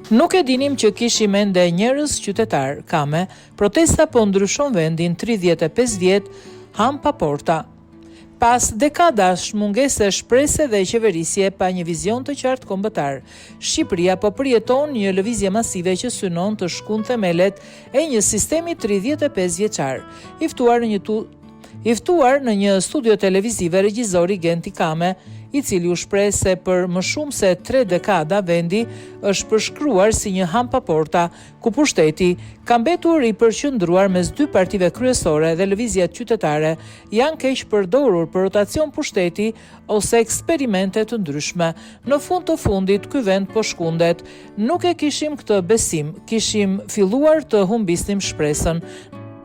Nuk e dinim që kishim ende njerëz qytetar, kame, protesta po ndryshon vendin 35 vjet, ham pa porta. Pas dekadash mungese shprese dhe qeverisje pa një vizion të qartë kombëtar, Shqipëria po përjeton një lëvizje masive që synon të shkun themelet e një sistemi 35 vjeçar, i ftuar në një studio televizive regjizori Genti Kame, i cili u shpreh se për më shumë se 3 dekada vendi është përshkruar si një ham pa porta, ku pushteti ka mbetur i përqendruar mes dy partive kryesore dhe lëvizjet qytetare janë keq përdorur për rotacion pushteti ose eksperimente të ndryshme. Në fund të fundit ky vend po shkundet. Nuk e kishim këtë besim, kishim filluar të humbisnim shpresën.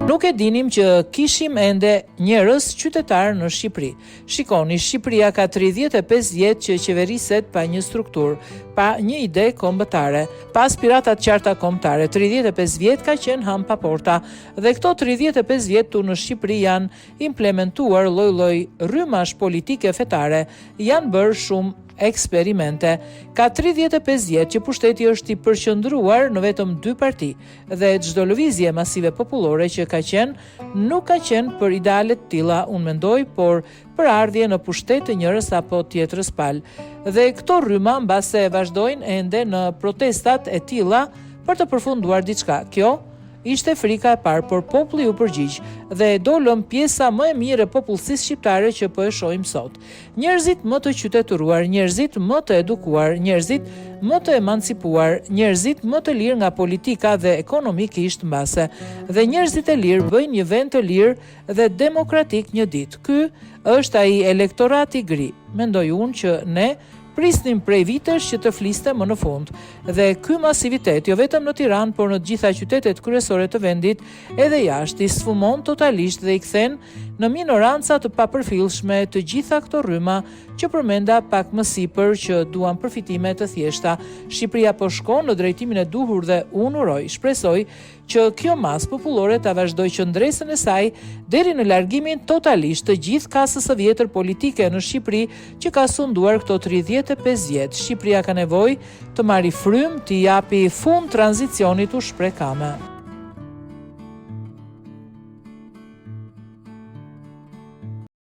Nuk e dinim që kishim ende njerëz qytetar në Shqipëri. Shikoni, Shqipëria ka 35 vjet që qeveriset pa një strukturë, pa një ide kombëtare, pa aspiratat qarta kombëtare. 35 vjet ka qenë ham pa porta dhe këto 35 vjet tu në Shqipëri janë implementuar lloj-lloj rrymash politike fetare, janë bërë shumë eksperimente. Ka 35 vjet që pushteti është i përqendruar në vetëm 2 parti dhe çdo lëvizje masive popullore që ka qenë, nuk ka qenë për ideale të tilla, unë mendoj, por për ardhje në pushtet të njërës apo tjetrës palë. Dhe këto rryma mbase vazhdojnë ende në protestat e tilla për të përfunduar diçka. Kjo ishte frika e parë, por populli u përgjigj dhe dolëm pjesa më e mirë e popullsisë shqiptare që po e shohim sot. Njerëzit më të qytetëruar, njerëzit më të edukuar, njerëzit më të emancipuar, njerëzit më të lirë nga politika dhe ekonomikisht mbase. Dhe njerëzit e lirë bëjnë një vend të lirë dhe demokratik një ditë. Ky është ai elektorati gri. Mendoj unë që ne prisnim prej vitesh që të fliste më në fund. Dhe ky masivitet, jo vetëm në Tiranë, por në të gjitha qytetet kryesore të vendit, edhe jashtë, i sfumon totalisht dhe i kthen në minoranca të papërfillshme të gjitha këto rryma që përmenda pak më sipër që duan përfitime të thjeshta. Shqipëria po shkon në drejtimin e duhur dhe unë uroj, shpresoj që kjo masë popullore ta vazhdoj qëndresën e saj deri në largimin totalisht të gjithë kasës së vjetër politike në Shqipëri që ka sunduar këto 35 vjet. Shqipëria ka nevojë të marrë frymë, të japi fund tranzicionit, u shpreh Kame.